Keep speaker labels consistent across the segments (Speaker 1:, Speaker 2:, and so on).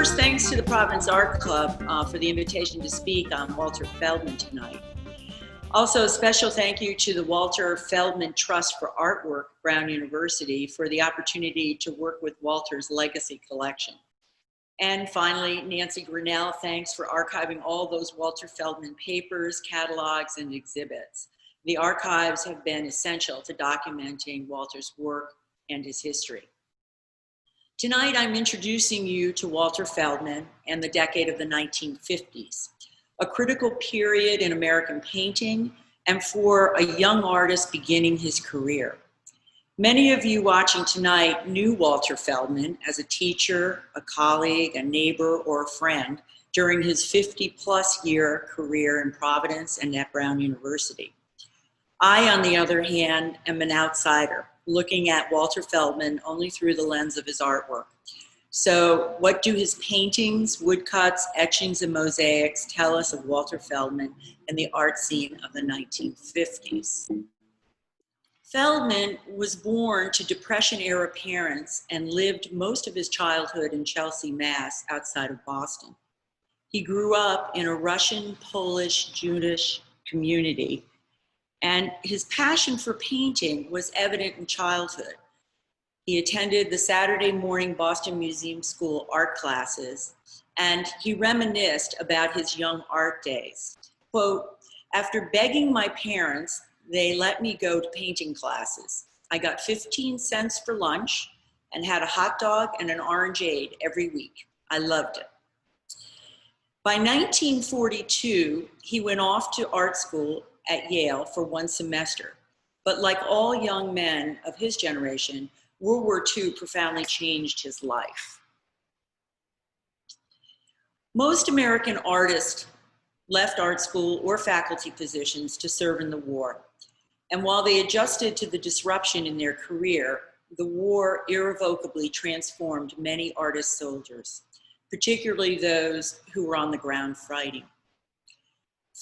Speaker 1: First, thanks to the Providence Art Club for the invitation to speak on Walter Feldman tonight. Also, a special thank you to the Walter Feldman Trust for Artwork, Brown University, for the opportunity to work with Walter's legacy collection. And finally, Nancy Grinnell, thanks for archiving all those Walter Feldman papers, catalogs, and exhibits. The archives have been essential to documenting Walter's work and his history. Tonight, I'm introducing you to Walter Feldman and the decade of the 1950s, a critical period in American painting and for a young artist beginning his career. Many of you watching tonight knew Walter Feldman as a teacher, a colleague, a neighbor, or a friend during his 50-plus year career in Providence and at Brown University. I, on the other hand, am an outsider, looking at Walter Feldman only through the lens of his artwork. So what do his paintings, woodcuts, etchings, and mosaics tell us of Walter Feldman and the art scene of the 1950s? Feldman was born to Depression-era parents and lived most of his childhood in Chelsea, Mass, outside of Boston. He grew up in a Russian, Polish, Jewish community, and his passion for painting was evident in childhood. He attended the Saturday morning Boston Museum School art classes, and he reminisced about his young art days. Quote, "After begging my parents, they let me go to painting classes. I got 15 cents for lunch and had a hot dog and an orangeade every week. I loved it." By 1942, he went off to art school at Yale for one semester. But like all young men of his generation, World War II profoundly changed his life. Most American artists left art school or faculty positions to serve in the war. And while they adjusted to the disruption in their career, the war irrevocably transformed many artist soldiers, particularly those who were on the ground fighting.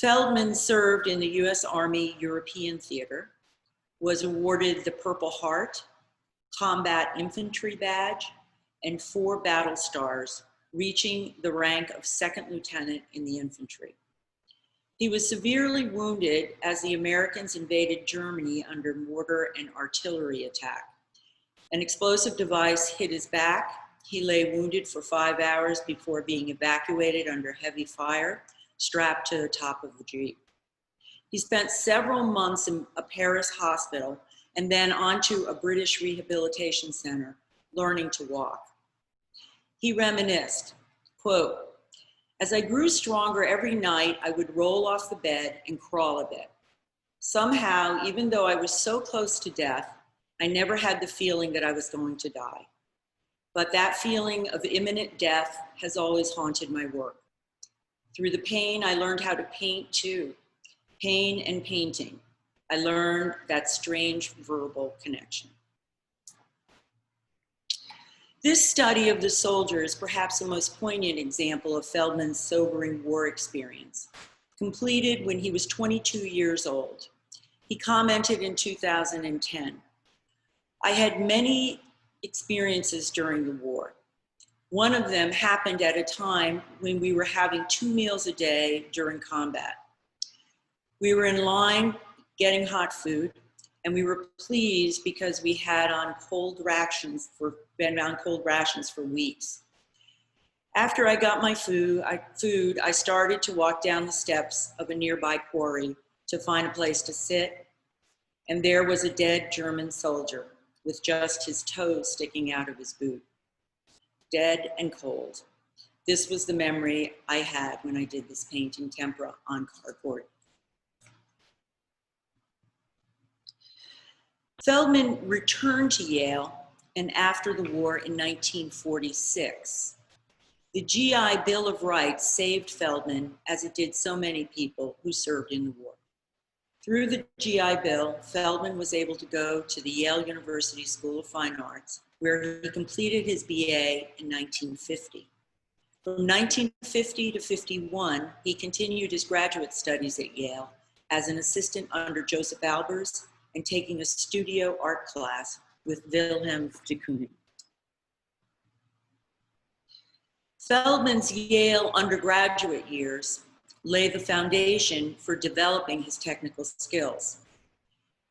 Speaker 1: Feldman served in the U.S. Army European Theater, was awarded the Purple Heart, Combat Infantry Badge, and 4 battle stars, reaching the rank of second lieutenant in the infantry. He was severely wounded as the Americans invaded Germany under mortar and artillery attack. An explosive device hit his back. He lay wounded for 5 hours before being evacuated under heavy fire, strapped to the top of the Jeep. He spent several months in a Paris hospital and then onto a British rehabilitation center, learning to walk. He reminisced, quote, "As I grew stronger every night, I would roll off the bed and crawl a bit. Somehow, even though I was so close to death, I never had the feeling that I was going to die. But that feeling of imminent death has always haunted my work. Through the pain, I learned how to paint too. Pain and painting. I learned that strange verbal connection." This study of the soldier is perhaps the most poignant example of Feldman's sobering war experience, completed when he was 22 years old. He commented in 2010, "I had many experiences during the war. One of them happened at a time when we were having 2 meals a day during combat. We were in line getting hot food, and we were pleased because we had been on cold rations for weeks. After I got my food, I started to walk down the steps of a nearby quarry to find a place to sit, and there was a dead German soldier with just his toes sticking out of his boot. Dead and cold. This was the memory I had when I did this painting tempera on cardboard." Feldman returned to Yale and after the war in 1946. The GI Bill of Rights saved Feldman as it did so many people who served in the war. Through the GI Bill, Feldman was able to go to the Yale University School of Fine Arts, where he completed his BA in 1950. From 1950 to 51, he continued his graduate studies at Yale as an assistant under Joseph Albers and taking a studio art class with Wilhelm de Kooning. Feldman's Yale undergraduate years lay the foundation for developing his technical skills.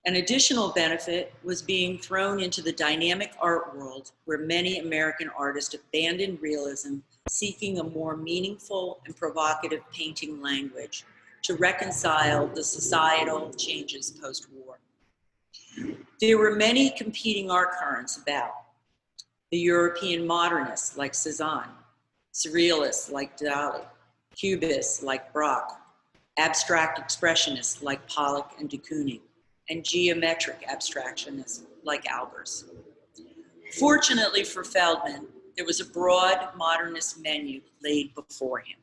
Speaker 1: An additional benefit was being thrown into the dynamic art world where many American artists abandoned realism, seeking a more meaningful and provocative painting language to reconcile the societal changes post-war. There were many competing art currents about. The European modernists like Cézanne, surrealists like Dali, cubists like Braque, abstract expressionists like Pollock and de Kooning, and geometric abstractionists like Albers. Fortunately for Feldman, there was a broad modernist menu laid before him.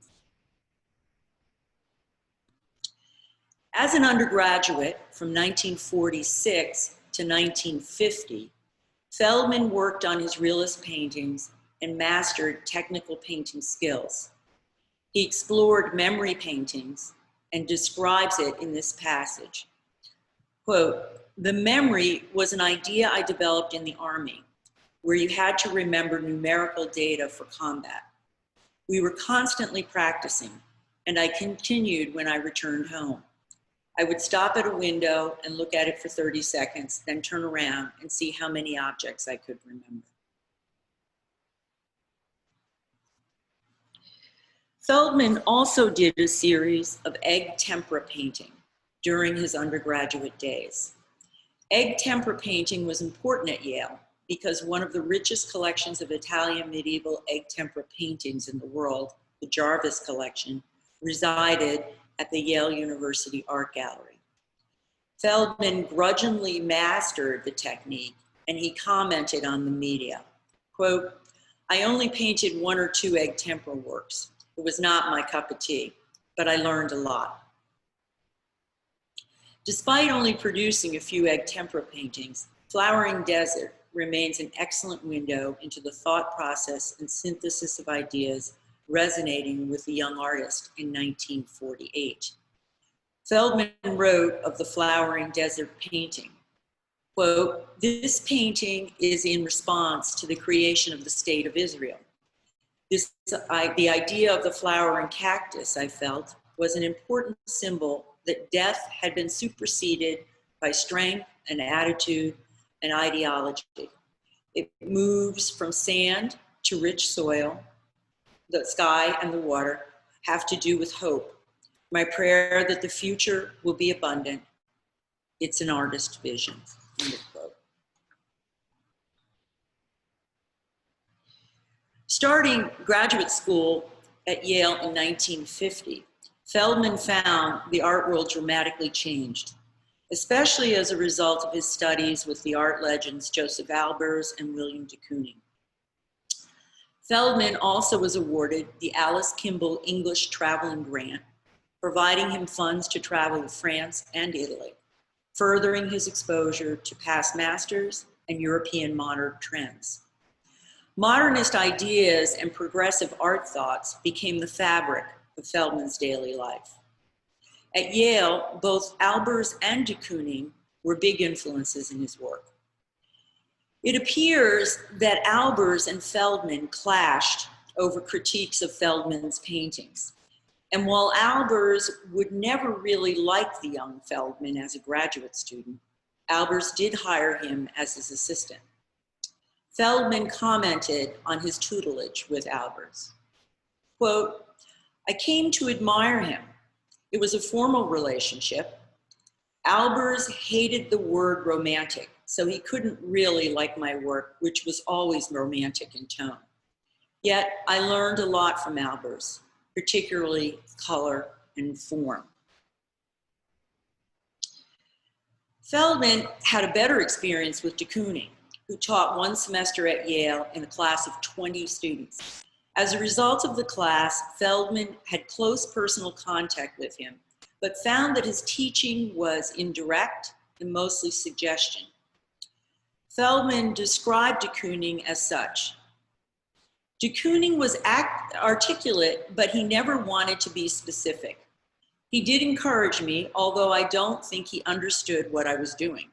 Speaker 1: As an undergraduate from 1946 to 1950, Feldman worked on his realist paintings and mastered technical painting skills. He explored memory paintings and describes it in this passage. Quote, "The memory was an idea I developed in the Army, where you had to remember numerical data for combat. We were constantly practicing, and I continued when I returned home. I would stop at a window and look at it for 30 seconds, then turn around and see how many objects I could remember." Feldman also did a series of egg tempera painting during his undergraduate days. Egg tempera painting was important at Yale because one of the richest collections of Italian medieval egg tempera paintings in the world, the Jarvis collection, resided at the Yale University Art Gallery. Feldman grudgingly mastered the technique, and he commented on the media, quote, "I only painted 1 or 2 egg tempera works. It was not my cup of tea, but I learned a lot." Despite only producing a few egg tempera paintings, Flowering Desert remains an excellent window into the thought process and synthesis of ideas resonating with the young artist in 1948. Feldman wrote of the Flowering Desert painting, quote, "This painting is in response to the creation of the State of Israel. The idea of the flowering cactus, I felt, was an important symbol that death had been superseded by strength and attitude and ideology. It moves from sand to rich soil. The sky and the water have to do with hope. My prayer that the future will be abundant. It's an artist's vision." End of quote. Starting graduate school at Yale in 1950, Feldman found the art world dramatically changed, especially as a result of his studies with the art legends Joseph Albers and William de Kooning. Feldman also was awarded the Alice Kimball English Traveling Grant, providing him funds to travel to France and Italy, furthering his exposure to past masters and European modern trends. Modernist ideas and progressive art thoughts became the fabric of Feldman's daily life. At Yale, both Albers and de Kooning were big influences in his work. It appears that Albers and Feldman clashed over critiques of Feldman's paintings. And while Albers would never really like the young Feldman as a graduate student, Albers did hire him as his assistant. Feldman commented on his tutelage with Albers. Quote, "I came to admire him. It was a formal relationship. Albers hated the word romantic, so he couldn't really like my work, which was always romantic in tone. Yet I learned a lot from Albers, particularly color and form." Feldman had a better experience with de Kooning, who taught 1 semester at Yale in a class of 20 students. As a result of the class, Feldman had close personal contact with him, but found that his teaching was indirect and mostly suggestion. Feldman described de Kooning as such. De Kooning was articulate, but he never wanted to be specific. He did encourage me, although I don't think he understood what I was doing.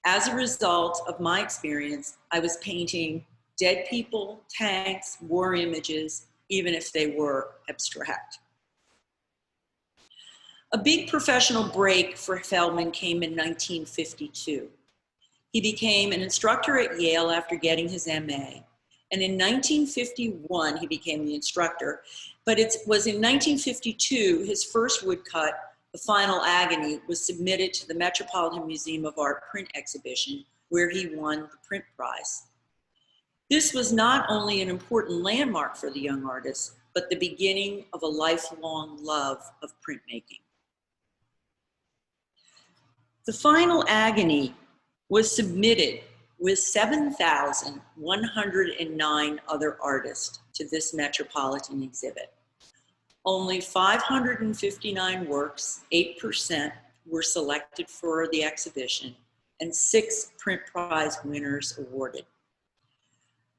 Speaker 1: As a result of my experience, I was painting dead people, tanks, war images, even if they were abstract. A big professional break for Feldman came in 1952. He became an instructor at Yale after getting his MA. And in 1951, he became the instructor. But it was in 1952, his first woodcut, The Final Agony, was submitted to the Metropolitan Museum of Art print exhibition, where he won the print prize. This was not only an important landmark for the young artist, but the beginning of a lifelong love of printmaking. The Final Agony was submitted with 7,109 other artists to this metropolitan exhibit. Only 559 works, 8%, were selected for the exhibition, and 6 print prize winners awarded.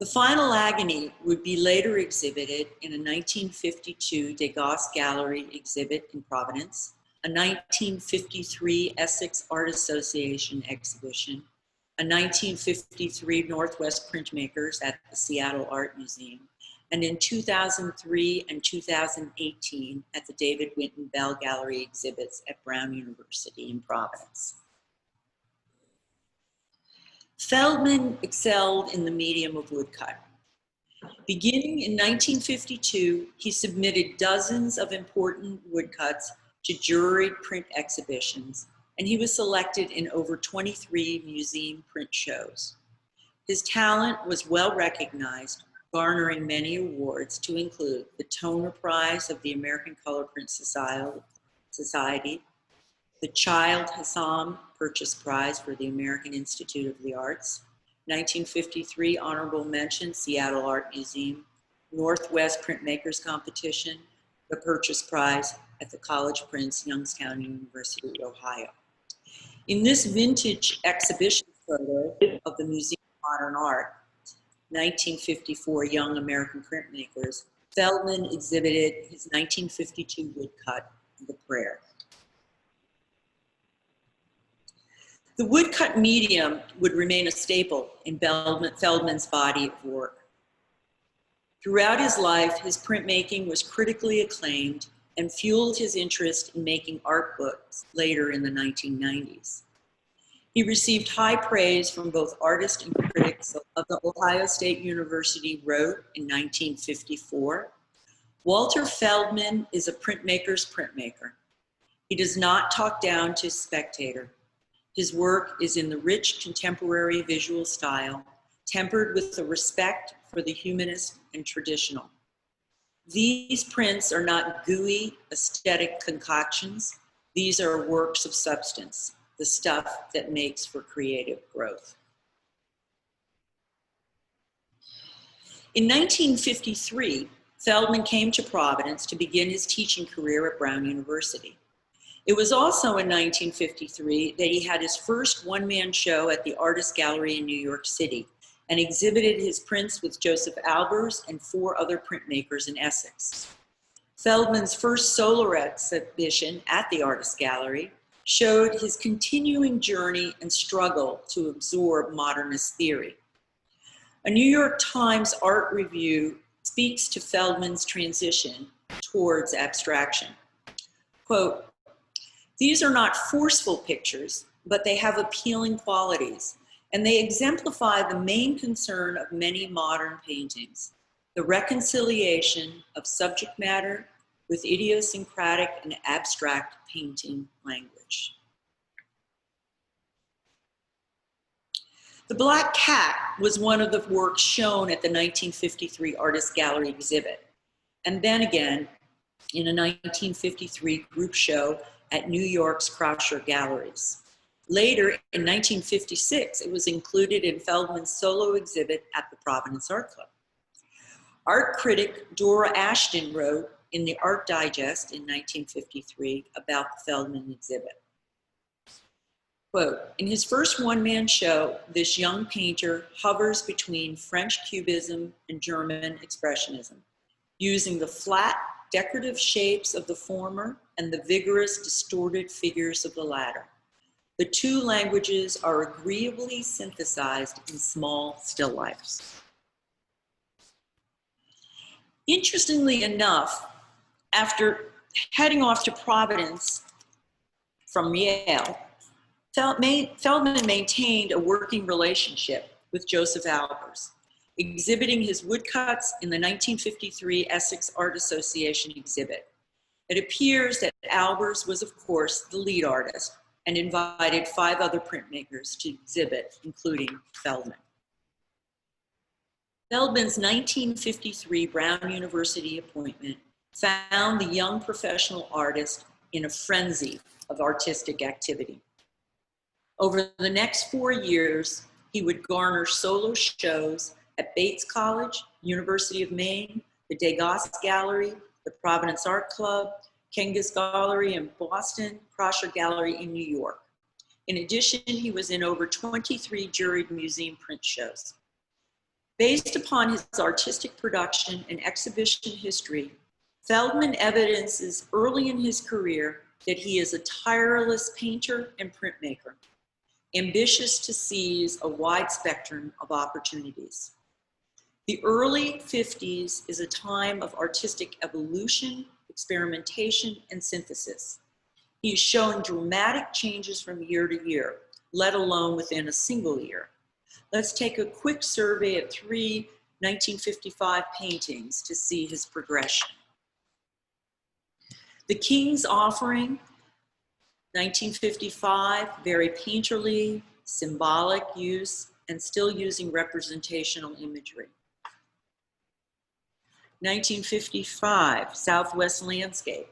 Speaker 1: The Final Agony would be later exhibited in a 1952 Degas Gallery exhibit in Providence, a 1953 Essex Art Association exhibition, a 1953 Northwest Printmakers at the Seattle Art Museum, and in 2003 and 2018 at the David Winton Bell Gallery exhibits at Brown University in Providence. Feldman excelled in the medium of woodcut. Beginning in 1952, he submitted dozens of important woodcuts to juried print exhibitions, and he was selected in over 23 museum print shows. His talent was well recognized, garnering many awards, to include the Toner Prize of the American Color Print Society, the Child Hassam Purchase Prize for the American Institute of the Arts, 1953 Honorable Mention, Seattle Art Museum, Northwest Printmakers Competition, the Purchase Prize at the College Prince, Youngstown University, Ohio. In this vintage exhibition photo of the Museum of Modern Art, 1954 Young American Printmakers, Feldman exhibited his 1952 woodcut, The Prayer. The woodcut medium would remain a staple in Feldman's body of work. Throughout his life, his printmaking was critically acclaimed and fueled his interest in making art books later in the 1990s. He received high praise from both artists and critics. Of the Ohio State University wrote in 1954, "Walter Feldman is a printmaker's printmaker. He does not talk down to his spectator. His work is in the rich contemporary visual style, tempered with the respect for the humanist and traditional. These prints are not gooey aesthetic concoctions. These are works of substance, the stuff that makes for creative growth." In 1953, Feldman came to Providence to begin his teaching career at Brown University. It was also in 1953 that he had his first one-man show at the Ardennes Gallery in New York City and exhibited his prints with Joseph Albers and 4 other printmakers in Essex. Feldman's first solo exhibition at the Ardennes Gallery showed his continuing journey and struggle to absorb modernist theory. A New York Times art review speaks to Feldman's transition towards abstraction. Quote, "These are not forceful pictures, but they have appealing qualities, and they exemplify the main concern of many modern paintings, the reconciliation of subject matter with idiosyncratic and abstract painting language." The Black Cat was one of the works shown at the 1953 Ardennes Gallery exhibit, and then again in a 1953 group show at New York's Krauscher Galleries. Later, in 1956, it was included in Feldman's solo exhibit at the Providence Art Club. Art critic Dora Ashton wrote in the Art Digest in 1953 about the Feldman exhibit. Quote, "In his first one-man show, this young painter hovers between French Cubism and German Expressionism, using the flat, decorative shapes of the former and the vigorous, distorted figures of the latter. The two languages are agreeably synthesized in small still lifes." Interestingly enough, after heading off to Providence from Yale, Feldman maintained a working relationship with Joseph Albers, exhibiting his woodcuts in the 1953 Essex Art Association exhibit. It appears that Albers was, of course, the lead artist and invited 5 other printmakers to exhibit, including Feldman. Feldman's 1953 Brown University appointment found the young professional artist in a frenzy of artistic activity. Over the next 4 years, he would garner solo shows at Bates College, University of Maine, the Degas Gallery, the Providence Art Club, Kengas Gallery in Boston, Crosser Gallery in New York. In addition, he was in over 23 juried museum print shows. Based upon his artistic production and exhibition history, Feldman evidences early in his career that he is a tireless painter and printmaker, ambitious to seize a wide spectrum of opportunities. The early 50s is a time of artistic evolution, experimentation, and synthesis. He has shown dramatic changes from year to year, let alone within a single year. Let's take a quick survey of 3 1955 paintings to see his progression. The King's Offering, 1955, very painterly, symbolic use, and still using representational imagery. 1955, Southwest Landscape,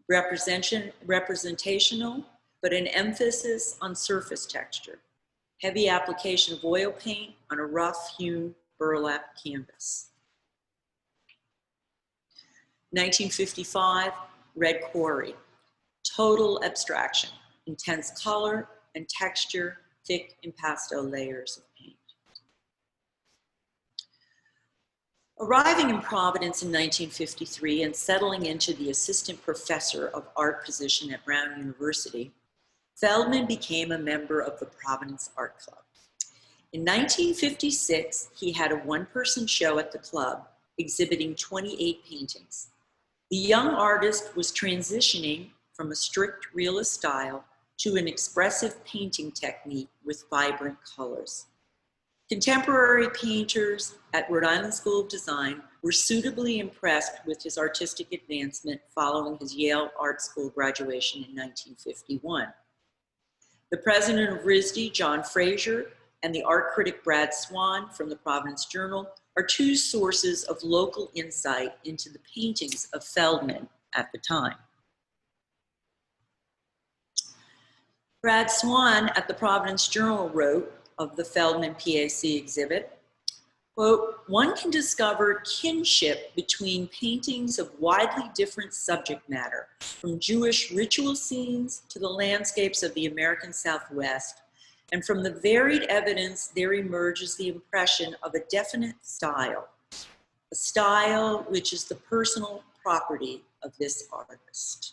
Speaker 1: representational, but an emphasis on surface texture. Heavy application of oil paint on a rough-hewn burlap canvas. 1955, Red Quarry, total abstraction, intense color and texture, thick impasto layers of paint. Arriving in Providence in 1953 and settling into the assistant professor of art position at Brown University, Feldman became a member of the Providence Art Club. In 1956, he had a one-person show at the club, exhibiting 28 paintings. The young artist was transitioning from a strict realist style to an expressive painting technique with vibrant colors. Contemporary painters at Rhode Island School of Design were suitably impressed with his artistic advancement following his Yale Art School graduation in 1951. The president of RISD, John Fraser, and the art critic Brad Swan from the Providence Journal are 2 sources of local insight into the paintings of Feldman at the time. Brad Swan at the Providence Journal wrote of the Feldman PAC exhibit, quote, "One can discover kinship between paintings of widely different subject matter, from Jewish ritual scenes to the landscapes of the American Southwest, and from the varied evidence there emerges the impression of a definite style, a style which is the personal property of this artist."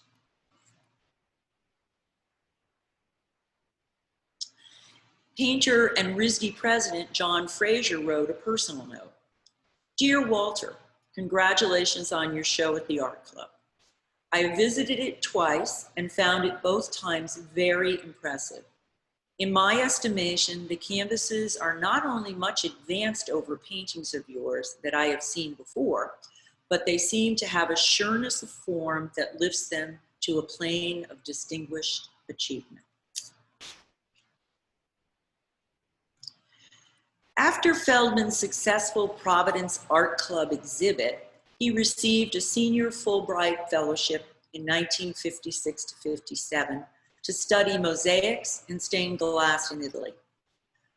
Speaker 1: Painter and RISD president John Fraser wrote a personal note. "Dear Walter, congratulations on your show at the Art Club. I visited it twice and found it both times very impressive. In my estimation, the canvases are not only much advanced over paintings of yours that I have seen before, but they seem to have a sureness of form that lifts them to a plane of distinguished achievement." After Feldman's successful Providence Art Club exhibit, he received a senior Fulbright Fellowship in 1956 to 57 to study mosaics and stained glass in Italy.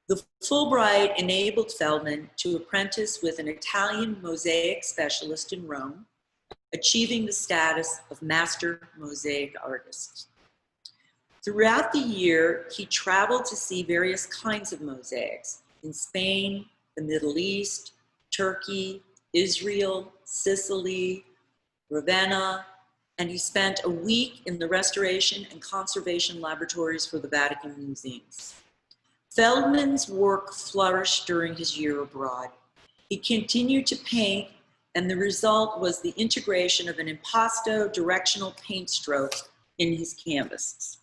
Speaker 1: The Fulbright enabled Feldman to apprentice with an Italian mosaic specialist in Rome, achieving the status of master mosaic artist. Throughout the year, he traveled to see various kinds of mosaics in Spain, the Middle East, Turkey, Israel, Sicily, Ravenna, and he spent a week in the restoration and conservation laboratories for the Vatican museums. Feldman's work flourished during his year abroad. He continued to paint and the result was the integration of an impasto directional paint stroke in his canvases.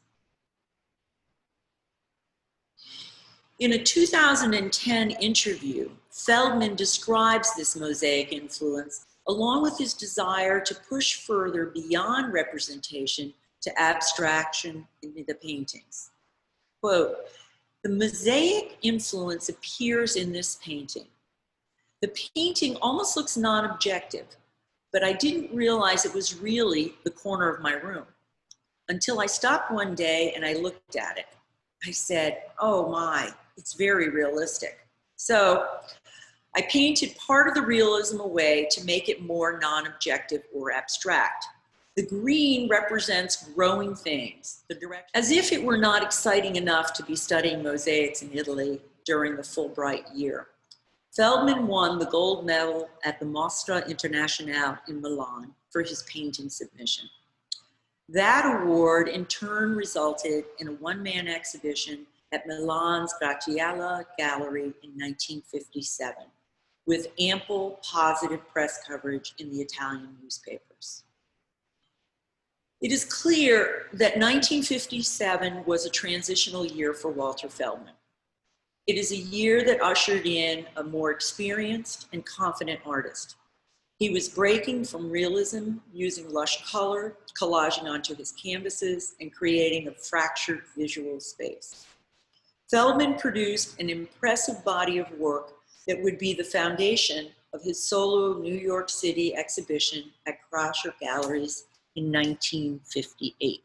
Speaker 1: In a 2010 interview, Feldman describes this Mosaic influence along with his desire to push further beyond representation to abstraction in the paintings. Quote, "The Mosaic influence appears in this painting. The painting almost looks non-objective, but I didn't realize it was really the corner of my room until I stopped one day and I looked at it. I said, oh my, it's very realistic. So I painted part of the realism away to make it more non-objective or abstract. The green represents growing things, as if it were not exciting enough to be studying mosaics in Italy during the Fulbright year. Feldman won the gold medal at the Mostra Internazionale in Milan for his painting submission. That award in turn resulted in a one-man exhibition at Milan's Red Gallery in 1957, with ample positive press coverage in the Italian newspapers. It is clear that 1957 was a transitional year for Walter Feldman. It is a year that ushered in a more experienced and confident artist. He was breaking from realism, using lush color, collaging onto his canvases, and creating a fractured visual space. Feldman produced an impressive body of work that would be the foundation of his solo New York City exhibition at Red Galleries in 1958.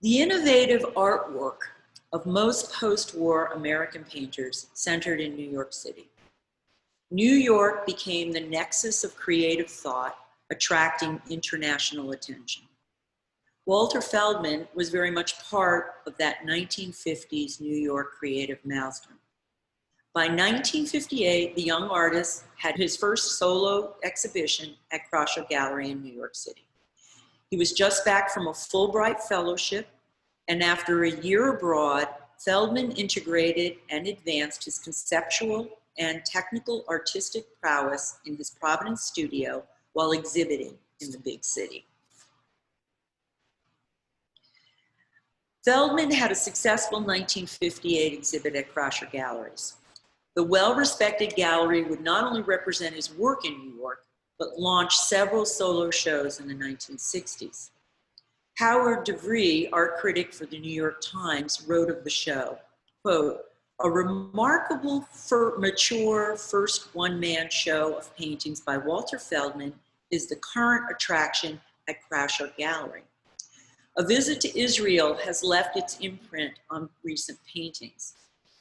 Speaker 1: The innovative artwork of most post-war American painters centered in New York City. New York became the nexus of creative thought, attracting international attention. Walter Feldman was very much part of that 1950s New York creative maelstrom. By 1958, the young artist had his first solo exhibition at Red Gallery in New York City. He was just back from a Fulbright Fellowship, and after a year abroad, Feldman integrated and advanced his conceptual and technical artistic prowess in his Providence studio while exhibiting in the big city. Feldman had a successful 1958 exhibit at Red Galleries. The well-respected gallery would not only represent his work in New York, but launch several solo shows in the 1960s. Howard DeVries, art critic for the New York Times, wrote of the show, quote, "A remarkable mature first one-man show of paintings by Walter Feldman is the current attraction at Red Gallery. A visit to Israel has left its imprint on recent paintings.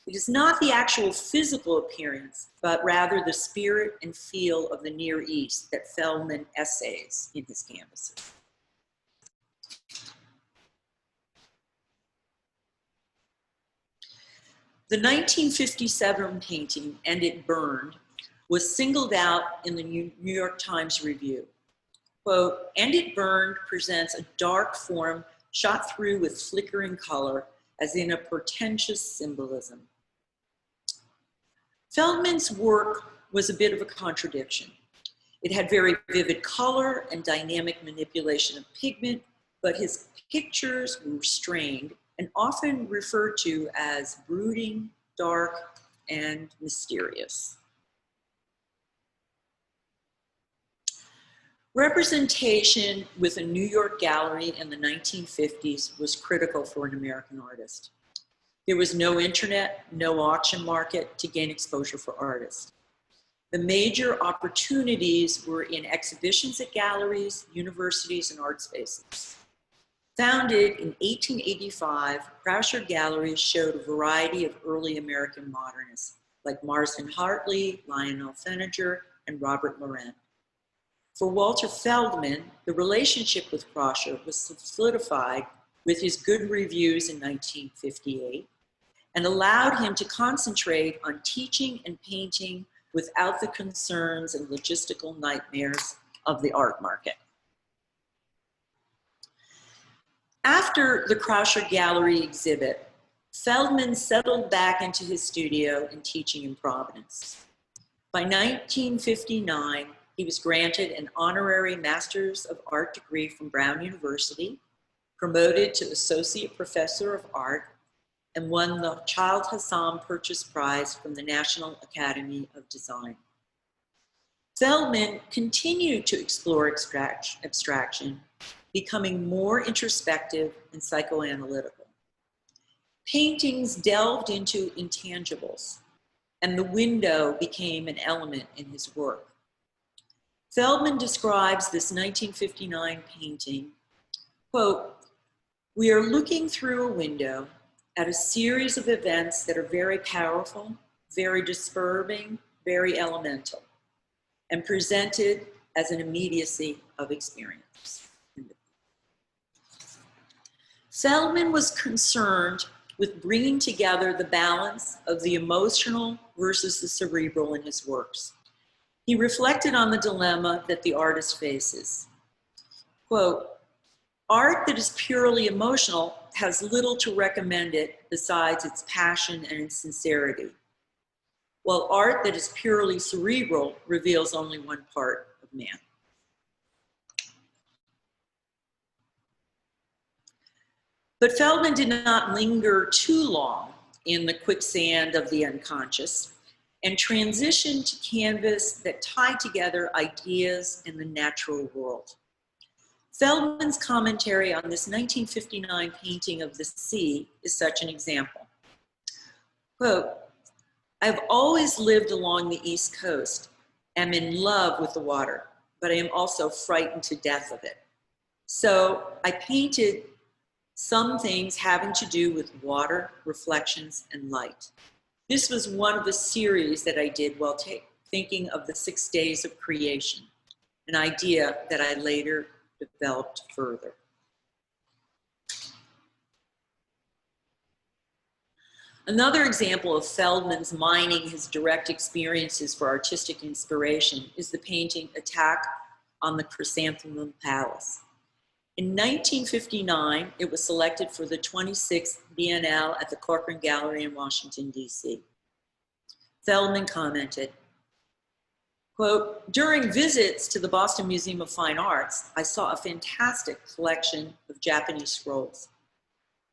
Speaker 1: It is not the actual physical appearance, but rather the spirit and feel of the Near East that Feldman essays in his canvases." The 1957 painting, "And It Burned," was singled out in the New York Times review. Quote, "And It Burned presents a dark form shot through with flickering color, as in a portentous symbolism." Feldman's work was a bit of a contradiction. It had very vivid color and dynamic manipulation of pigment, but his pictures were restrained and often referred to as brooding, dark, and mysterious. Representation with a New York gallery in the 1950s was critical for an American artist. There was no internet, no auction market to gain exposure for artists. The major opportunities were in exhibitions at galleries, universities, and art spaces. Founded in 1885, Red Gallery showed a variety of early American modernists like Marsden Hartley, Lionel Feniger, and Robert Laurent. For Walter Feldman, the relationship with Crusher was solidified with his good reviews in 1958 and allowed him to concentrate on teaching and painting without the concerns and logistical nightmares of the art market. After the Red Gallery exhibit, Feldman settled back into his studio and teaching in Providence. By 1959, he was granted an honorary Master's of Art degree from Brown University, promoted to Associate Professor of Art, and won the Child Hassan Purchase Prize from the National Academy of Design. Feldman continued to explore abstraction, becoming more introspective and psychoanalytical. Paintings delved into intangibles, and the window became an element in his work. Feldman describes this 1959 painting, quote, "We are looking through a window at a series of events that are very powerful, very disturbing, very elemental, and presented as an immediacy of experience." Feldman was concerned with bringing together the balance of the emotional versus the cerebral in his works. He reflected on the dilemma that the artist faces. Quote, "Art that is purely emotional has little to recommend it besides its passion and its sincerity, while art that is purely cerebral reveals only one part of man." But Feldman did not linger too long in the quicksand of the unconscious and transitioned to canvas that tied together ideas and the natural world. Feldman's commentary on this 1959 painting of the sea is such an example. Quote, "I've always lived along the East Coast, am in love with the water, but I am also frightened to death of it. So I painted some things having to do with water, reflections, and light. This was one of a series that I did while thinking of the 6 days of creation, an idea that I later developed further." Another example of Feldman's mining his direct experiences for artistic inspiration is the painting Attack on the Chrysanthemum Palace. In 1959, it was selected for the 26th Biennale at the Red Gallery in Washington, D.C. Feldman commented, quote, "During visits to the Boston Museum of Fine Arts, I saw a fantastic collection of Japanese scrolls.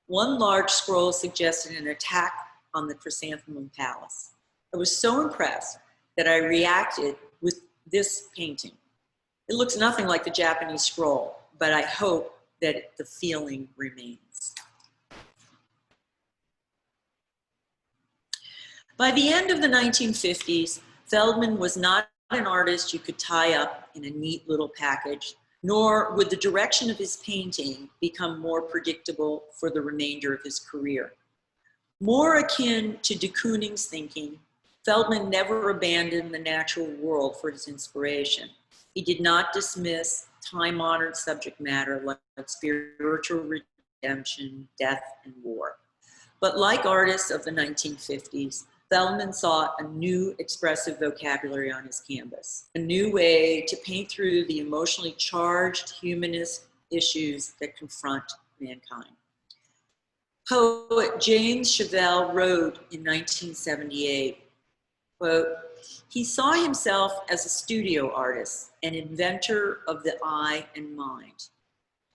Speaker 1: One large scroll suggested an attack on the Chrysanthemum Palace. I was so impressed that I reacted with this painting. It looks nothing like the Japanese scroll, but I hope that the feeling remains." By the end of the 1950s, Feldman was not an artist you could tie up in a neat little package, nor would the direction of his painting become more predictable for the remainder of his career. More akin to de Kooning's thinking, Feldman never abandoned the natural world for his inspiration. He did not dismiss time-honored subject matter like spiritual redemption, death, and war. But like artists of the 1950s, Feldman sought a new expressive vocabulary on his canvas, a new way to paint through the emotionally charged humanist issues that confront mankind. Poet James Chevelle wrote in 1978, quote, "He saw himself as a studio artist, an inventor of the eye and mind.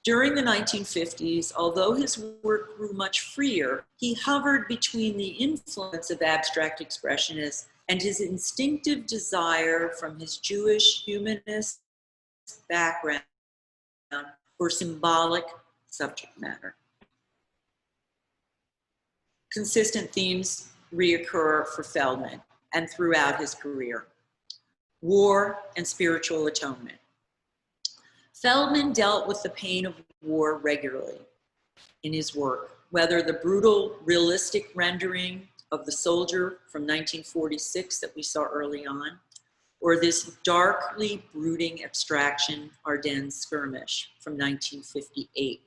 Speaker 1: During the 1950s, although his work grew much freer, he hovered between the influence of abstract expressionists and his instinctive desire from his Jewish humanist background for symbolic subject matter." Consistent themes reoccur for Feldman and throughout his career: war and spiritual atonement. Feldman dealt with the pain of war regularly in his work, whether the brutal, realistic rendering of the soldier from 1946 that we saw early on, or this darkly brooding abstraction, Ardennes Skirmish from 1958.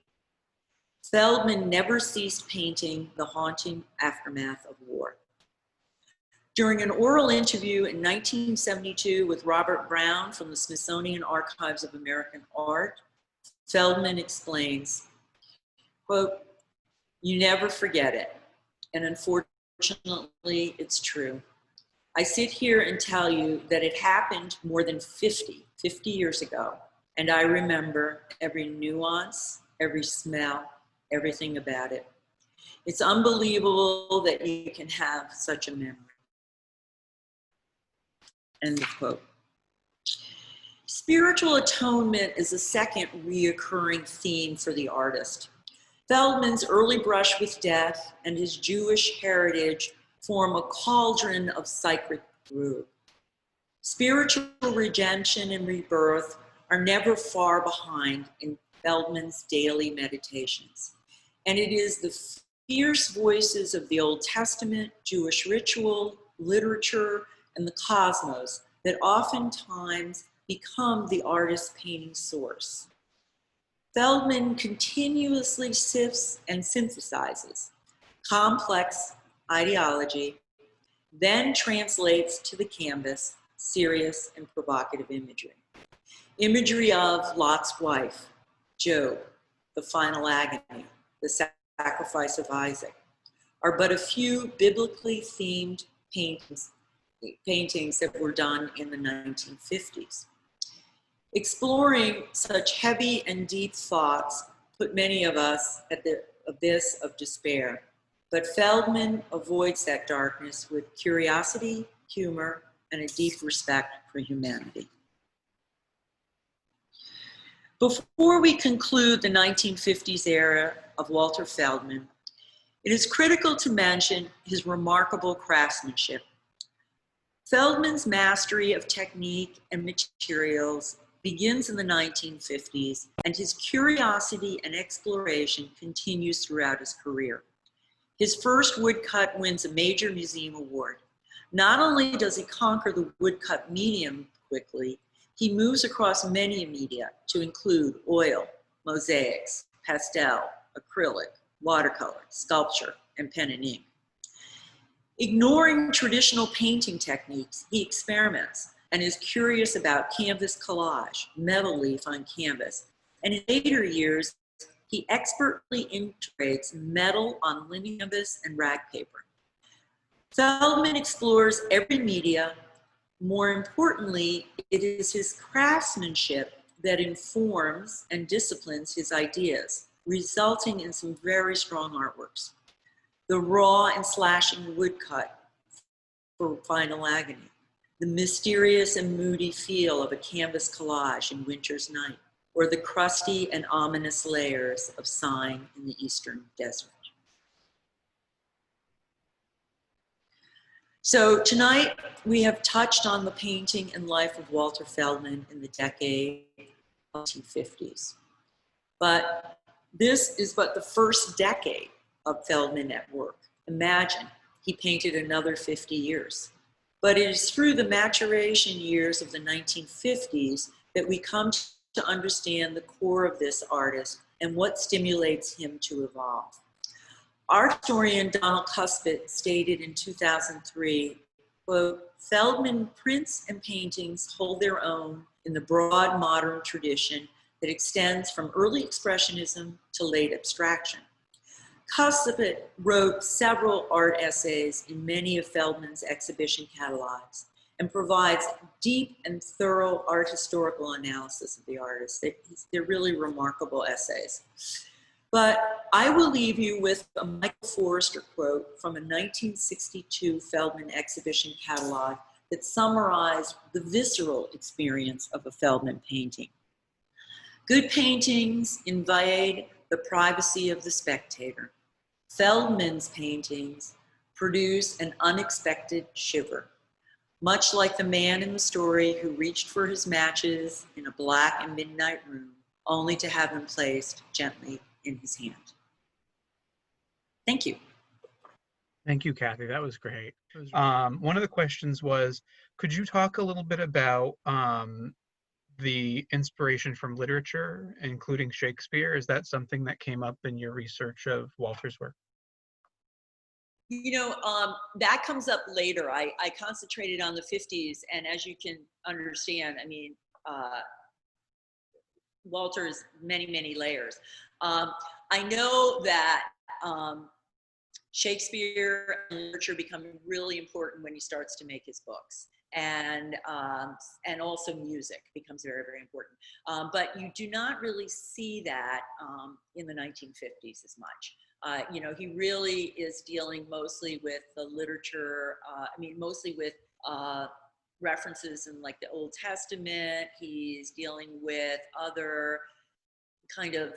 Speaker 1: Feldman never ceased painting the haunting aftermath of war. During an oral interview in 1972 with Robert Brown from the Smithsonian Archives of American Art, Feldman explains, quote, "You never forget it, and unfortunately, it's true. I sit here and tell you that it happened more than 50 years ago. And I remember every nuance, every smell, everything about it. It's unbelievable that you can have such a memory. End of quote. Spiritual atonement is a second reoccurring theme for the artist. Feldman's early brush with death and his Jewish heritage form a cauldron of sacred brew. Spiritual redemption and rebirth are never far behind in Feldman's daily meditations. And it is the fierce voices of the Old Testament, Jewish ritual, literature, and the cosmos that oftentimes become the artist's painting source. Feldman continuously sifts and synthesizes complex ideology, then translates to the canvas serious and provocative imagery. Imagery of Lot's wife, Job, the final agony, the sacrifice of Isaac, are but a few biblically themed paintings that were done in the 1950s. Exploring such heavy and deep thoughts put many of us at the abyss of despair, but Feldman avoids that darkness with curiosity, humor, and a deep respect for humanity. Before we conclude the 1950s era of Walter Feldman, it is critical to mention his remarkable craftsmanship. Feldman's mastery of technique and materials begins in the 1950s, and his curiosity and exploration continues throughout his career. His first woodcut wins a major museum award. Not only does he conquer the woodcut medium quickly, he moves across many media to include oil, mosaics, pastel, acrylic, watercolor, sculpture, and pen and ink. Ignoring traditional painting techniques, he experiments and is curious about canvas collage, metal leaf on canvas, and in later years, he expertly integrates metal on linen canvas and rag paper. Feldman explores every media. More importantly, it is his craftsmanship that informs and disciplines his ideas, resulting in some very strong artworks. The raw and slashing woodcut for Final Agony, the mysterious and moody feel of a canvas collage in Winter's Night, or the crusty and ominous layers of Sign in the Eastern Desert. So tonight we have touched on the painting and life of Walter Feldman in the decade of the 1950s. But this is but the first decade of Feldman at work. Imagine, he painted another 50 years. But it is through the maturation years of the 1950s that we come to understand the core of this artist and what stimulates him to evolve. Art historian Donald Cuspit stated in 2003, quote, Feldman prints and paintings hold their own in the broad modern tradition that extends from early expressionism to late abstraction. Cuspit wrote several art essays in many of Feldman's exhibition catalogs and provides deep and thorough art historical analysis of the artist. They're really remarkable essays. But I will leave you with a Michael Forster quote from a 1962 Feldman exhibition catalog that summarized the visceral experience of a Feldman painting. Good paintings invade the privacy of the spectator. Feldman's paintings produce an unexpected shiver, much like the man in the story who reached for his matches in a black and midnight room, only to have them placed gently in his hand. Thank you.
Speaker 2: Thank you, Kathy. That was great. One of the questions was, could you talk a little bit about the inspiration from literature, including Shakespeare? Is that something that came up in your research of Walter's work?
Speaker 1: You know, that comes up later. I concentrated on the 50s, and as you can understand, I mean, Walter's many, many layers. I know that Shakespeare and literature become really important when he starts to make his books. And also music becomes very, very important. But you do not really see that in the 1950s as much. You know, he really is dealing mostly with the literature, mostly with references in like the Old Testament. He's dealing with other kind of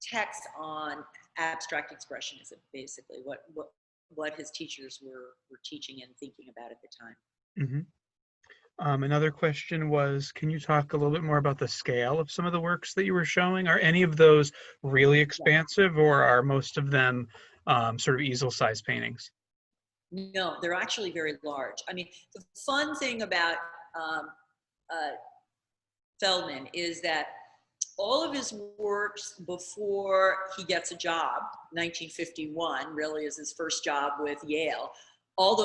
Speaker 1: texts on abstract expressionism, basically, what his teachers were teaching and thinking about at the time.
Speaker 2: Mm-hmm. Another question was, can you talk a little bit more about the scale of some of the works that you were showing? Are any of those really expansive, or are most of them sort of easel-sized paintings?
Speaker 1: No, they're actually very large. I mean, the fun thing about Feldman is that all of his works before he gets a job, 1951 really is his first job with Yale, all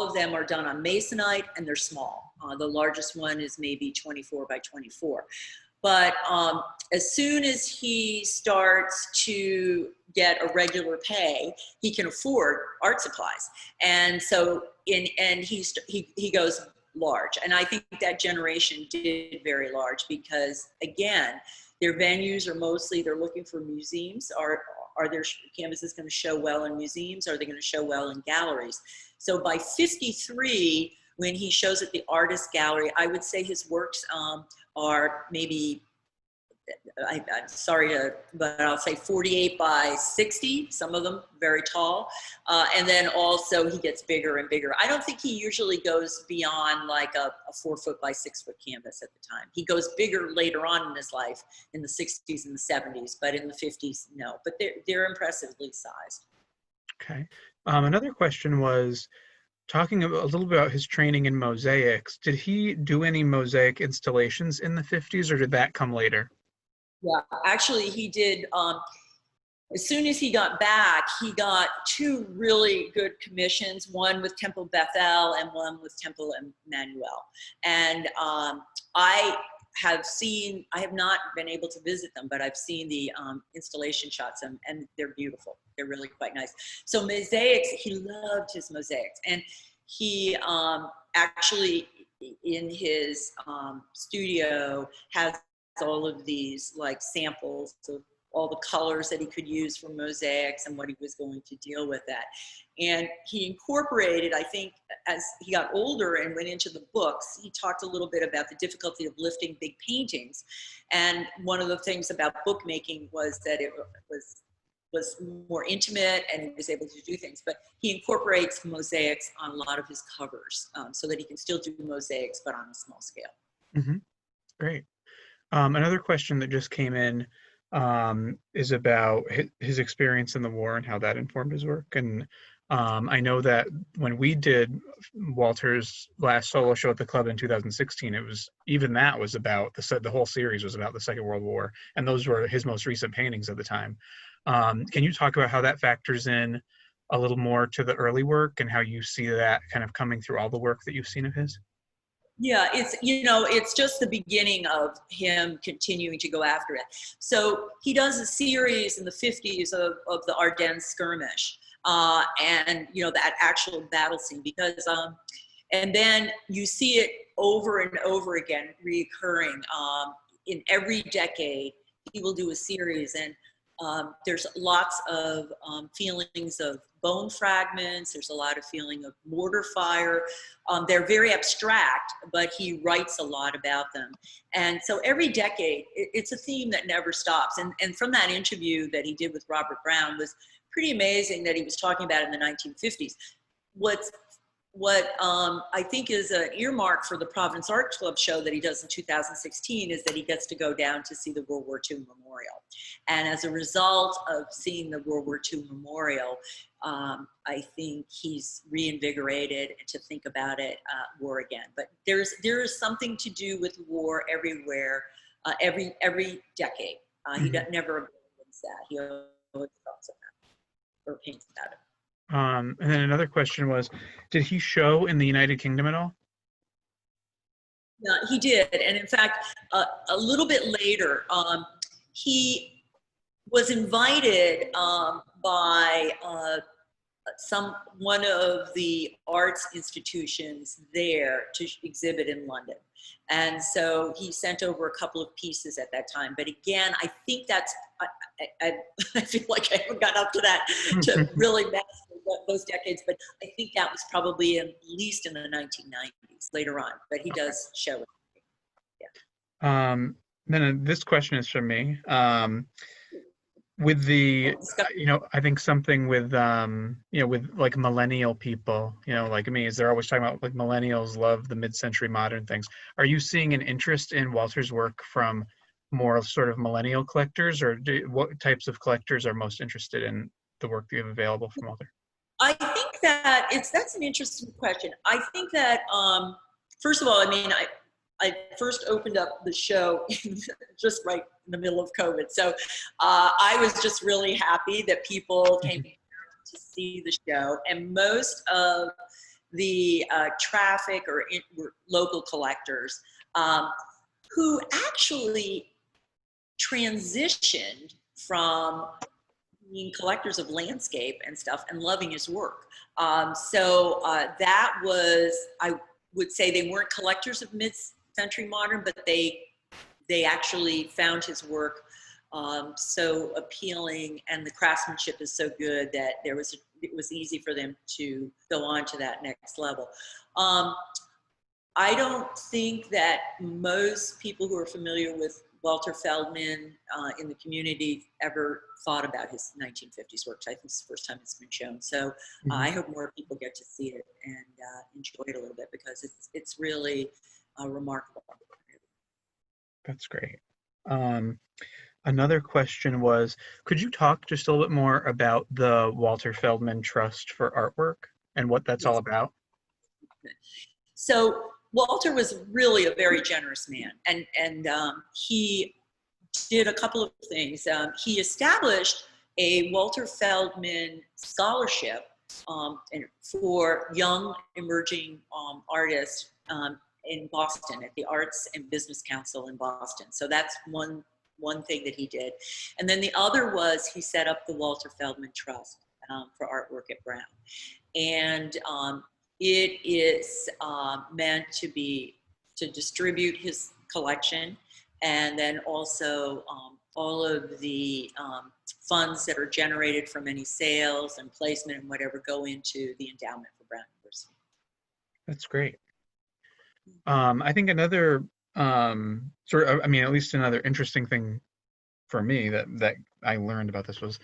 Speaker 1: of them are done on masonite, and they're small. The largest one is maybe 24 by 24. But as soon as he starts to get a regular pay, he can afford art supplies. And so he goes large. And I think that generation did very large because, again, their venues are mostly, they're looking for museums. Are their canvases going to show well in museums? Are they going to show well in galleries? So by 53, when he shows at the Ardennes Gallery, I would say his works are maybe, I'm sorry but I'll say 48 by 60, some of them very tall. And then also he gets bigger and bigger. I don't think he usually goes beyond like a 4 foot by 6 foot canvas at the time. He goes bigger later on in his life in the 60s and the 70s, but in the 50s, no. But they're impressively sized.
Speaker 2: Okay. Another question was, talking a little bit about his training in mosaics, did he do any mosaic installations in the 50s, or did that come later?
Speaker 1: Yeah, actually he did. As soon as he got back, he got 2 really good commissions, one with Temple Bethel and one with Temple Emmanuel. And I have not been able to visit them, but I've seen the installation shots, and they're beautiful. They're really quite nice. So mosaics, he loved his mosaics. And he actually, in his studio, has all of these like samples of all the colors that he could use for mosaics and what he was going to deal with that. And he incorporated, I think, as he got older and went into the books, he talked a little bit about the difficulty of lifting big paintings. And one of the things about bookmaking was that it was more intimate and he was able to do things. But he incorporates mosaics on a lot of his covers so that he can still do mosaics, but on a small scale.
Speaker 2: Mm-hmm. Great. Another question that just came in is about his experience in the war and how that informed his work. And I know that when we did Walter's last solo show at the club in 2016, that was about the whole series was about the Second World War, and those were his most recent paintings at the time. Can you talk about how that factors in a little more to the early work and how you see that kind of coming through all the work that you've seen of his?
Speaker 1: Yeah, it's just the beginning of him continuing to go after it. So he does a series in the 50s of the Ardennes Skirmish, and that actual battle scene, because and then you see it over and over again reoccurring in every decade. He will do a series, and there's lots of feelings of bone fragments. There's a lot of feeling of mortar fire. They're very abstract, but he writes a lot about them. And so every decade, it's a theme that never stops. And from that interview that he did with Robert Brown was pretty amazing that he was talking about in the 1950s. What I think is an earmark for the Providence Art Club show that he does in 2016 is that he gets to go down to see the World War II Memorial. And as a result of seeing the World War II Memorial, I think he's reinvigorated to think about war again. But there is something to do with war everywhere, every decade. He never abandons that. He always talks about it or paints about it.
Speaker 2: And then another question was, did he show in the United Kingdom at all?
Speaker 1: Yeah, he did. And in fact, a little bit later, he was invited by one of the arts institutions there to exhibit in London. And so he sent over a couple of pieces at that time. But again, I think that's, I feel like I haven't got up to that to really master those decades, but I think that was probably at least in the 1990s later on, but he does show it.
Speaker 2: Yeah. Then this question is from me. With the, I think something with, with like millennial people, like me, is they're always talking about like millennials love the mid-century modern things. Are you seeing an interest in Walter's work from more sort of millennial collectors, or what types of collectors are most interested in the work that you have available from Walter?
Speaker 1: I think that that's an interesting question. I think that, first of all, I mean, I first opened up the show just right in the middle of COVID. So I was just really happy that people came to see the show. And most of the traffic were local collectors who actually transitioned from being collectors of landscape and stuff and loving his work. So that was, I would say they weren't collectors of mid-century modern, but they actually found his work so appealing, and the craftsmanship is so good that it was easy for them to go on to that next level. I don't think that most people who are familiar with Walter Feldman in the community ever thought about his 1950s work. I think it's the first time it's been shown. So I hope more people get to see it and enjoy it a little bit, because it's really remarkable.
Speaker 2: That's great. Another question was, could you talk just a little bit more about the Walter Feldman Trust for Artwork and what that's all about?
Speaker 1: So Walter was really a very generous man, and he did a couple of things. He established a Walter Feldman scholarship for young emerging artists in Boston at the Arts and Business Council in Boston. So that's one thing that he did. And then the other was he set up the Walter Feldman Trust for Artwork at Brown. And it is meant to distribute his collection, and then also all of the funds that are generated from any sales and placement and whatever go into the endowment for Brown University.
Speaker 2: That's great. I think another at least another interesting thing for me that I learned about this was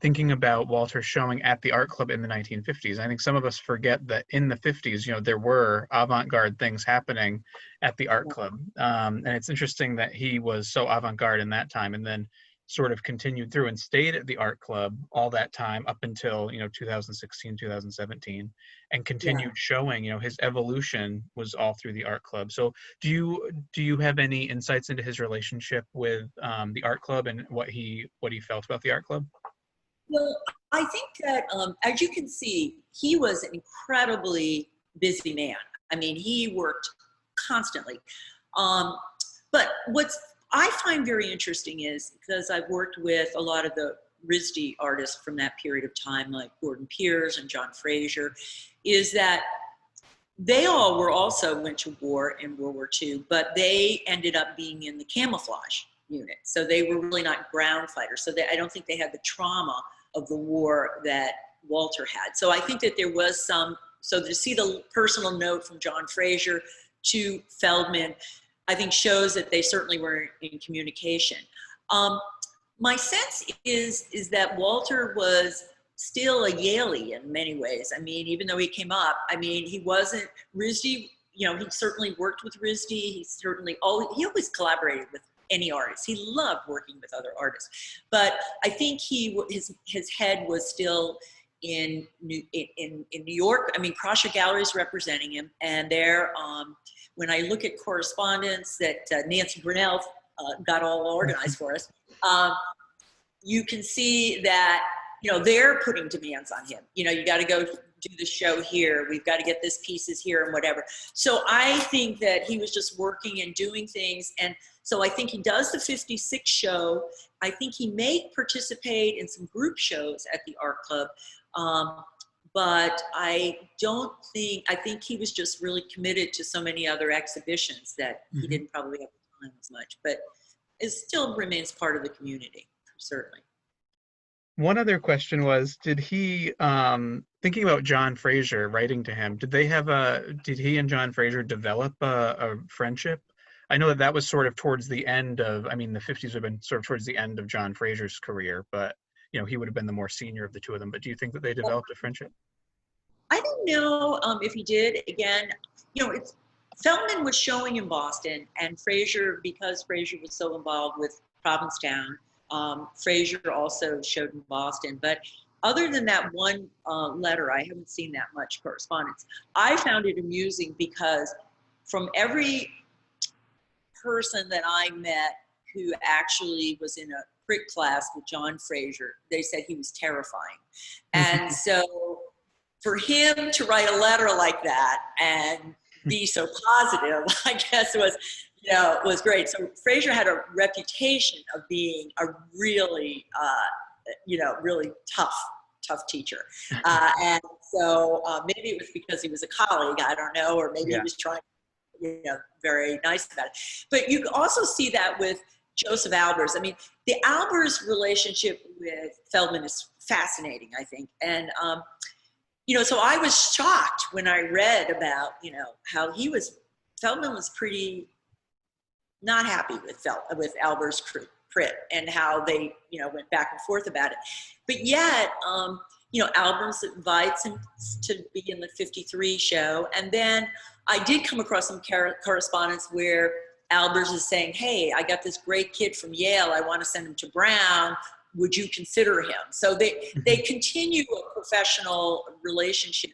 Speaker 2: thinking about Walter showing at the art club in the 1950s. I think some of us forget that in the 50s, there were avant-garde things happening at the art club. And it's interesting that he was so avant-garde in that time, and then sort of continued through and stayed at the art club all that time up until 2016, 2017, and continued showing his evolution was all through the art club. So do you have any insights into his relationship with the art club and what he felt about the art club?
Speaker 1: Well, I think that as you can see, he was an incredibly busy man. I mean, he worked constantly. But what's I find very interesting is, because I've worked with a lot of the RISD artists from that period of time, like Gordon Piers and John Fraser, is that they all went to war in World War II, but they ended up being in the camouflage unit. So they were really not ground fighters. So I don't think they had the trauma of the war that Walter had. So I think that there was so to see the personal note from John Fraser to Feldman, I think shows that they certainly were in communication. My sense is that Walter was still a Yaley in many ways. I mean, even though he came up, I mean, he wasn't RISD, he certainly worked with RISD. He always collaborated with any artist. He loved working with other artists. But I think his head was still in New York. I mean, Red Gallery is representing him, and there, when I look at correspondence that Nancy Brunel got all organized for us, you can see that, they're putting demands on him. You got to go do the show here. We've got to get this pieces here and whatever. So I think that he was just working and doing things. And So I think he does the 56 show. I think he may participate in some group shows at the art club. But I think he was just really committed to so many other exhibitions that he didn't probably have time as much, but it still remains part of the community, certainly.
Speaker 2: One other question was, did he, thinking about John Fraser writing to him, did he and John Fraser develop a friendship? I know that was sort of towards the end of, I mean, the 50s would have been sort of towards the end of John Fraser's career, but, you know, he would have been the more senior of the two of them. But do you think that they developed a friendship?
Speaker 1: I don't know if he did. Again, you know, Feldman was showing in Boston, and Fraser, because Fraser was so involved with Provincetown, Fraser also showed in Boston. But other than that one letter, I haven't seen that much correspondence. I found it amusing because from every person that I met who actually was in a crit class with John Fraser, they said he was terrifying. And so for him to write a letter like that and be so positive, I guess was great. So Fraser had a reputation of being a really, really tough teacher. And so maybe it was because he was a colleague, I don't know, or maybe he was trying, very nice about it. But you also see that with Joseph Albers. I mean, the Albers relationship with Feldman is fascinating, I think. And, so I was shocked when I read about, how Feldman was pretty not happy with Albers' crit and how they, went back and forth about it. But yet, Albers invites him to be in the 53 show. And then I did come across some correspondence where Albers is saying, hey, I got this great kid from Yale. I want to send him to Brown. Would you consider him? So they continue a professional relationship,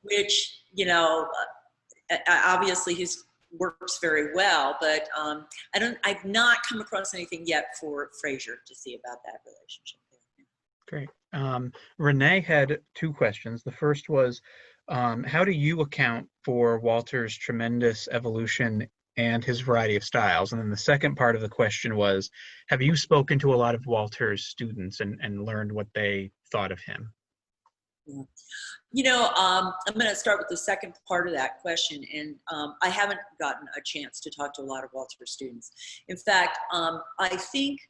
Speaker 1: which, obviously his works very well, but I've not come across anything yet for Fraser to see about that relationship.
Speaker 2: Great. Renee had two questions. The first was, how do you account for Walter's tremendous evolution and his variety of styles? And then the second part of the question was, have you spoken to a lot of Walter's students and learned what they thought of him?
Speaker 1: I'm going to start with the second part of that question. And I haven't gotten a chance to talk to a lot of Walter's students. In fact, I think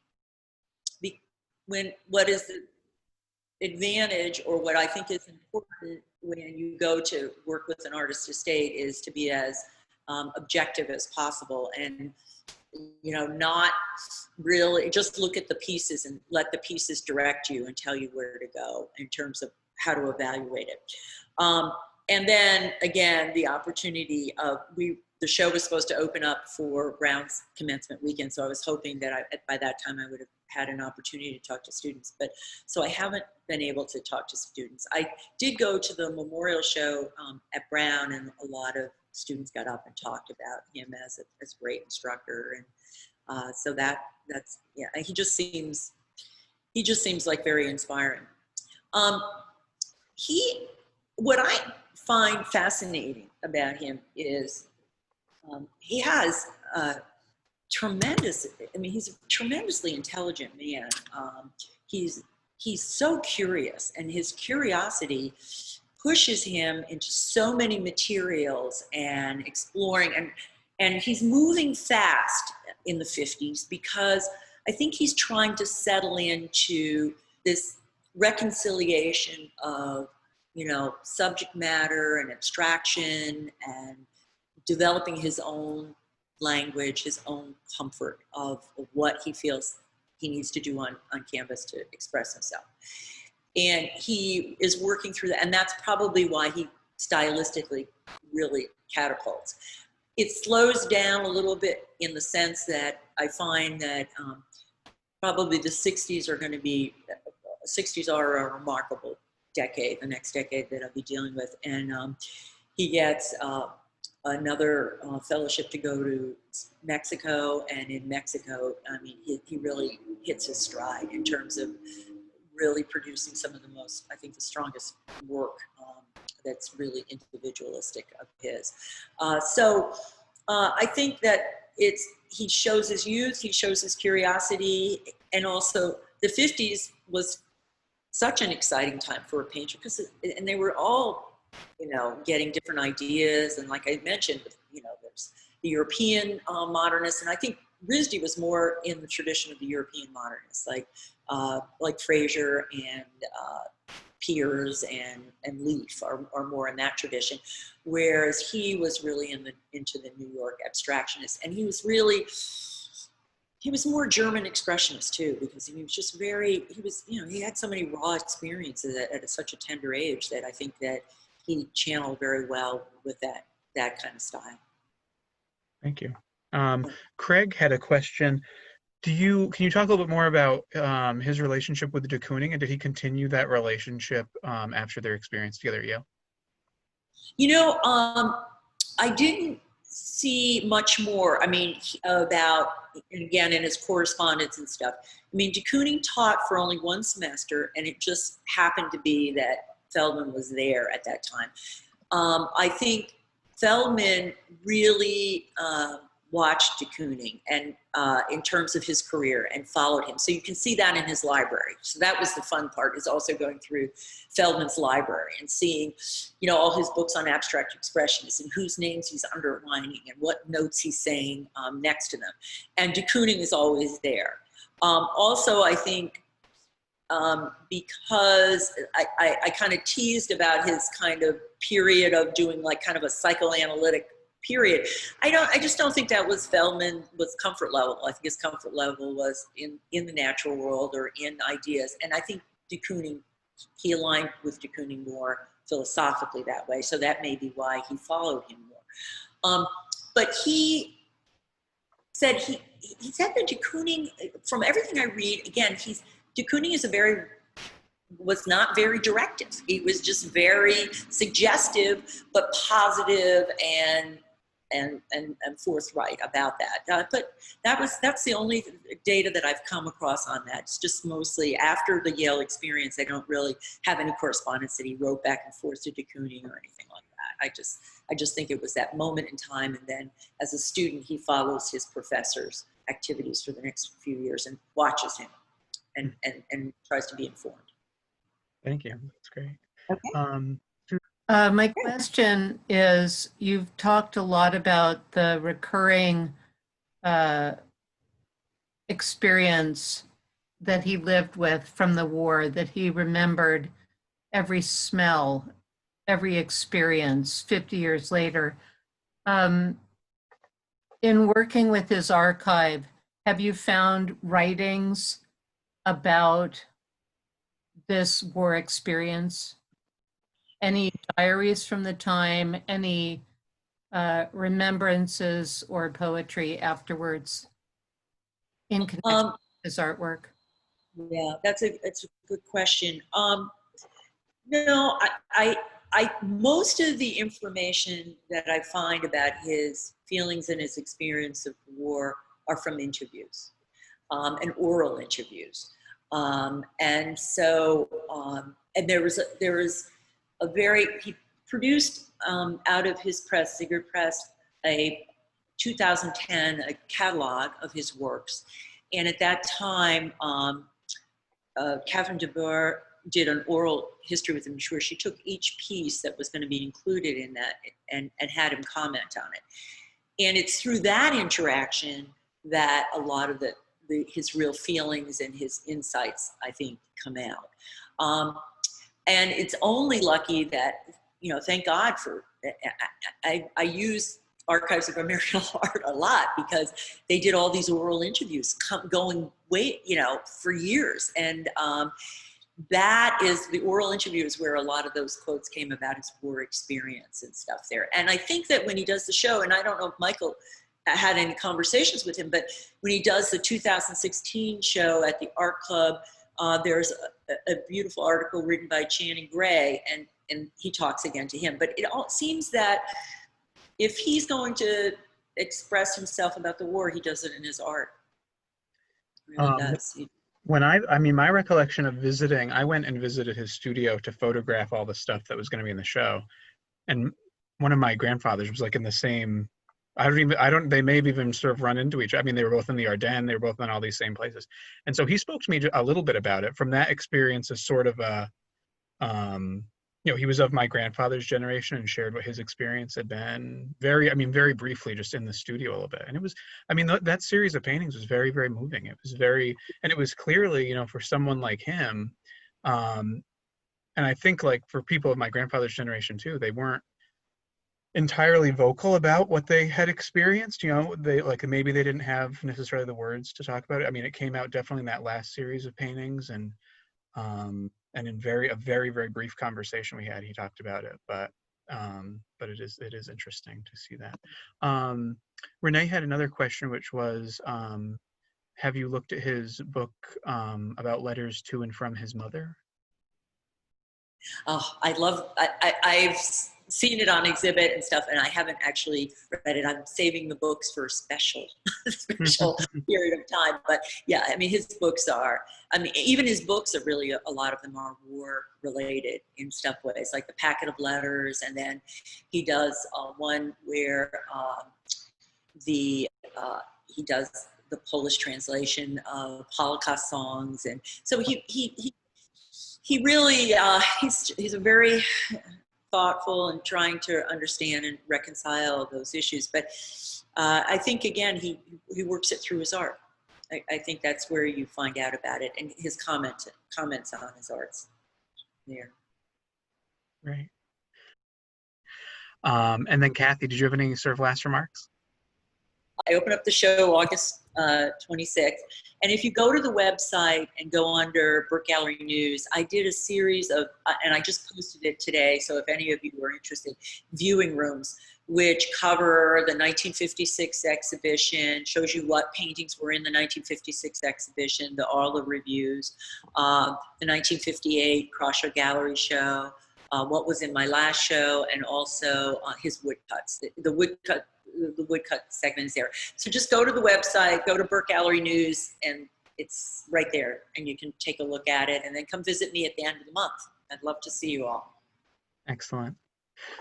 Speaker 1: what is the advantage, or what I think is important when you go to work with an artist estate, is to be as objective as possible, and not really just look at the pieces and let the pieces direct you and tell you where to go in terms of how to evaluate it. And then again, the opportunity of the show was supposed to open up for Brown's commencement weekend, so I was hoping that by that time I would have had an opportunity to talk to students, but so I haven't been able to talk to students. I did go to the memorial show at Brown, and a lot of students got up and talked about him as a great instructor, and so that's he just seems like very inspiring. What I find fascinating about him is he has he's a tremendously intelligent man. He's so curious, and his curiosity pushes him into so many materials and exploring, and he's moving fast in the 50s because I think he's trying to settle into this reconciliation of, subject matter and abstraction, and developing his own language, his own comfort of what he feels he needs to do on canvas to express himself. And he is working through that, and that's probably why he stylistically really catapults. It slows down a little bit in the sense that I find that probably the 60s are a remarkable decade, the next decade that I'll be dealing with. And he gets another fellowship to go to Mexico, and in Mexico, I mean, he really hits his stride in terms of really producing some of the most, I think, the strongest work that's really individualistic of his. So I think that he shows his youth, he shows his curiosity, and also the 50s was such an exciting time for a painter and they were all, getting different ideas. And like I mentioned, there's the European modernists, and I think RISD was more in the tradition of the European modernists, like Fraser and Piers and Leaf are more in that tradition, whereas he was really into the New York abstractionists, and he was more German expressionist too, because he was just he had so many raw experiences at such a tender age that I think that he channeled very well with that kind of style.
Speaker 2: Thank you. Craig had a question. Can you talk a little bit more about his relationship with de Kooning, and did he continue that relationship after their experience together at Yale?
Speaker 1: I didn't see much more, about, and again, in his correspondence and stuff. De Kooning taught for only one semester, and it just happened to be that Feldman was there at that time. I think Feldman really watched de Kooning and in terms of his career, and followed him. So you can see that in his library. So that was the fun part, is also going through Feldman's library and seeing, all his books on abstract expressionists and whose names he's underlining and what notes he's saying next to them. And de Kooning is always there. Also, I think because I kind of teased about his kind of period of doing like kind of a psychoanalytic period. I just don't think that was Feldman's comfort level. I think his comfort level was in the natural world or in ideas. And I think de Kooning, he aligned with de Kooning more philosophically that way. So that may be why he followed him more. But he said that de Kooning, from everything I read, again, de Kooning was not very directive. He was just very suggestive, but positive and forthright about that. But that's the only data that I've come across on that. It's just mostly after the Yale experience. I don't really have any correspondence that he wrote back and forth to de Kooning or anything like that. I just think it was that moment in time, and then as a student, he follows his professor's activities for the next few years and watches him and tries to be informed.
Speaker 2: Thank you. That's great.
Speaker 1: Okay.
Speaker 3: My question is, you've talked a lot about the recurring experience that he lived with from the war, that he remembered every smell, every experience 50 years later. In working with his archive, have you found writings about this war experience? Any diaries from the time, any remembrances or poetry afterwards in connection with his artwork?
Speaker 1: Yeah, that's a good question. No, I most of the information that I find about his feelings and his experience of war are from interviews and oral interviews. And so, and there was he produced out of his press, Sigurd Press, a 2010 a catalog of his works. And at that time, Catherine Bert did an oral history with him, where she took each piece that was going to be included in that and had him comment on it. And it's through that interaction that a lot of his real feelings and his insights, I think, come out. And it's only lucky that, thank God for, I use Archives of American Art a lot, because they did all these oral interviews going way, for years. And that is, the oral interviews where a lot of those quotes came about his war experience and stuff there. And I think that when he does the show, and I don't know if Michael had any conversations with him, but when he does the 2016 show at the Art Club, there's a beautiful article written by Channing Gray, and he talks again to him. But it all seems that if he's going to express himself about the war, he does it in his art. He really does.
Speaker 2: My recollection of visiting, I went and visited his studio to photograph all the stuff that was going to be in the show. And one of my grandfathers was like in the same they may have even sort of run into each other. I mean, they were both in the Ardennes, they were both in all these same places. And so he spoke to me a little bit about it from that experience as sort of a, he was of my grandfather's generation and shared what his experience had been very briefly, just in the studio a little bit. And it was, that series of paintings was very, very moving. It was and it was clearly, for someone like him, and I think like for people of my grandfather's generation too, they weren't entirely vocal about what they had experienced. They maybe they didn't have necessarily the words to talk about it. It came out definitely in that last series of paintings, and in a very, very brief conversation we had, he talked about it. But it is interesting to see that. Renee had another question, which was, have you looked at his book about letters to and from his mother?
Speaker 1: Oh, I've seen it on exhibit and stuff, and I haven't actually read it. I'm saving the books for a special period of time. But yeah, his books are, even his books are really, a lot of them are war related in stuff ways, like the packet of letters. And then he does one where he does the Polish translation of Holocaust songs. And so he really, he's a very thoughtful and trying to understand and reconcile those issues. But I think, again, he works it through his art. I think that's where you find out about it, and his comments on his arts there.
Speaker 2: Right. And then Kathy, did you have any sort of last remarks?
Speaker 1: I open up the show August 26th. And if you go to the website and go under Bert Gallery News, I did a series of, and I just posted it today, so if any of you are interested, viewing rooms, which cover the 1956 exhibition, shows you what paintings were in the 1956 exhibition, all the reviews, the 1958 Cross-Show Gallery show, what was in my last show, and also his woodcuts. The woodcut segment is there. So just go to the website, go to Bert Gallery News, and it's right there, and you can take a look at it, and then come visit me at the end of the month. I'd love to see you all.
Speaker 2: Excellent.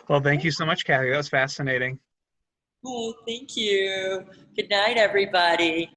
Speaker 2: Well, thank you so much, Kathy. That was fascinating.
Speaker 1: Oh, thank you. Good night, everybody.